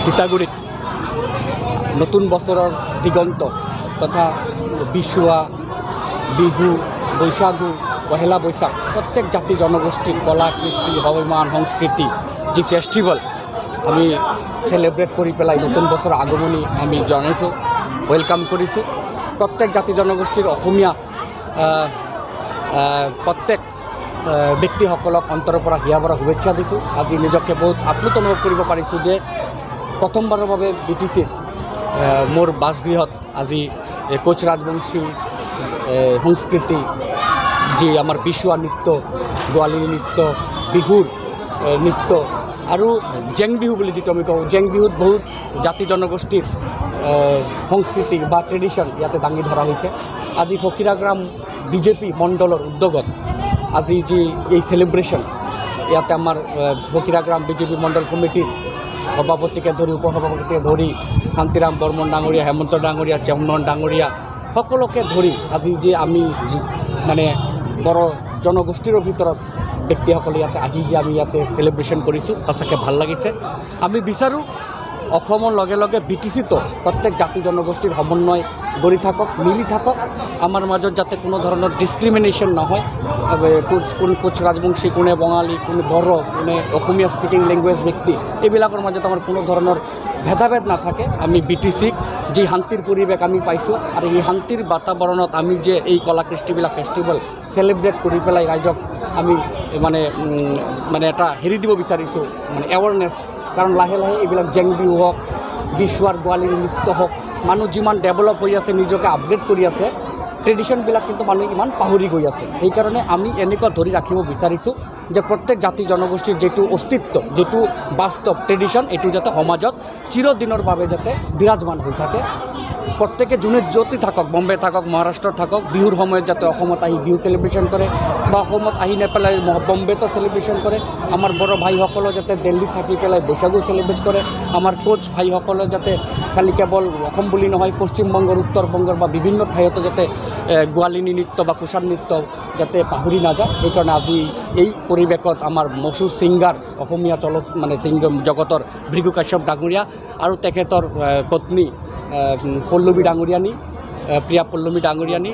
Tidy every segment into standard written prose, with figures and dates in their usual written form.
তিতাগুড়িত নতুন বছৰৰ দিগন্ত তথা বিশুৱা বিহু বৈশাগু পহেলা বৈশাখ প্ৰত্যেক জাতি জনগোষ্ঠীৰ কলা কৃষ্টি হবিমান সংস্কৃতি যে ফেষ্টিভেল আমি সেলিব্ৰেট কৰি পেলাই নতুন বছৰৰ আগমনী আমি জনাইছোঁ ওয়েলকাম কৰিছোঁ প্ৰত্যেক জাতি জনগোষ্ঠীৰ অসমীয়া প্ৰত্যেক ব্যক্তিসকলক অন্তৰৰ পৰা হিয়া ভৰা শুভেচ্ছা দিছোঁ আজি নিজকে বহুত আপ্লুত অনুভৱ কৰিব পাৰিছোঁ যে প্ৰথমবাৰৰ বাবে BTCত মোৰ বাসগৃহত আজি কোচ ৰাজবংশী সংস্কৃতি যি আমাৰ বিশুৱা নৃত্য গোৱালী নৃত্য বিহুৰ নৃত্য আৰু জেং বিহু বুলি যিটো আমি কওঁ জেং বিহুত বহুত জাতি জনগোষ্ঠীৰ সংস্কৃতি বা ট্ৰেডিশ্যন ইয়াতে দাঙি ধৰা হৈছে আজি ফকিৰাগ্ৰাম BJP মণ্ডলৰ উদ্যোগত আজি যি এই সেলিব্রেশন ইয়াতে আমার ফকিরাগ্রাম BJP মণ্ডল কমিটির সভাপতিকে ধরি উপসভাপতিকে ধরি শান্তিরাম বর্মন ডাঙরিয়া হেমন্ত ডাঙরিয়া চন্দন ডাঙরিয়া সকলকে ধরি আজি যে আমি মানে বড় জনগোষ্ঠীর ভিতৰত ব্যক্তিসকলে ইয়াতে আহি যে আমি ইয়াতে সেলিব্ৰেশন কৰিছোঁ সঁচাকৈ ভাল লাগিছে আমি বিচাৰোঁ অসমৰ লগে লগে BTCতো প্রত্যেক জাতি জনগোষ্ঠীর সমন্বয় গড়ি থাকক মিলি থাকক আমার মাজত যাতে কোনো ধরনের ডিসক্রিমিনেশন নহয় কোন কোচ রাজবংশী কোনে বঙালী কোনে বড়ো কোনে অসমীয়া স্পিকিং ল্যাঙ্গুয়েজ ব্যক্তি এইবিলাকৰ মাজত আমাৰ কোনো ধৰনেৰ ভেদাভেদ নাথাকে আমি BTCক যি শান্তিৰ পৰিৱেশ আমি পাইছোঁ আৰু এই শান্তিৰ বাতাবৰণত আমি যে এই কলা কৃষ্টিবিলাক ফেষ্টিভেল সেলিব্ৰেট কৰি পেলাই ৰাইজক আমি মানে এটা হেৰি দিব বিচাৰিছোঁ মানে এৱাৰনেছ কাৰণ লাহে লাহে এইবিলাক জেং বিহু হওক বিশুৱাৰ গোৱালীৰ নৃত্য হওক মানুহ যিমান ডেভেলপ হৈ আছে নিজকে আপগ্ৰেড কৰি আছে ট্ৰেডিশ্যনবিলাক কিন্তু মানুহে ইমান পাহৰি গৈ আছে সেইকাৰণে আমি এনেকুৱা ধৰি ৰাখিব বিচাৰিছোঁ যে প্ৰত্যেক জাতি জনগোষ্ঠীৰ যিটো অস্তিত্ব যিটো বাস্তৱ ট্ৰেডিশ্যন এইটো যাতে সমাজত চিৰদিনৰ বাবে যাতে বিৰাজমান হৈ থাকে প্রত্যেকে যোনে য'তে থাকক বম্বে থাকক মহারাষ্ট্র থাকক বিহুর সময়ত যাতে অসমত আহি বিহু সেলিব্রেশন করে বা অসমত আহি নেপেলাই বম্বেতো সেলিব্রেশন করে আমার বড় ভাইসকল যাতে দিল্লীত থাকি পেলাই বৈশাগু সেলিব্রেট করে আমার কোচ ভাইসকল যাতে খালি কেবল অসম বুলি নহয় পশ্চিমবঙ্গৰ উত্তৰবঙ্গৰ বা বিভিন্ন ঠাইতো যাতে গোৱালিনী নৃত্য বা কুশাৰ নৃত্য যাতে পাহৰি নাযায় সেইকাৰণে আজি এই পৰিৱেশত আমাৰ মচুৰ ছিংগাৰ অসমীয়া মানে জগতৰ ভৃগু কাশ্যপ ডাঙৰীয়া আৰু তেখেতৰ পত্নী পল্লৱী ডাঙৰীয়ানী প্ৰিয়া পল্লৱী ডাঙৰীয়ানী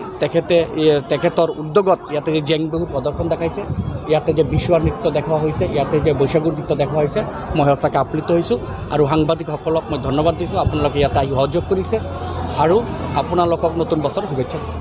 তেখেতৰ উদ্যোগত ইয়াতে যে জেং বিহু প্ৰদৰ্শন দেখাইছে ইয়াতে যে বিশুৱাৰ নৃত্য দেখুওৱা হৈছে ইয়াতে যে বৈশাগুৰ নৃত্য দেখুওৱা হৈছে মই সঁচাকৈ আপ্লুত হৈছোঁ আৰু সাংবাদিকসকলক মই ধন্যবাদ দিছোঁ আপোনালোকে ইয়াতে আহি সহযোগ কৰিছে আৰু আপোনালোকক নতুন বছৰ শুভেচ্ছা দিছোঁ।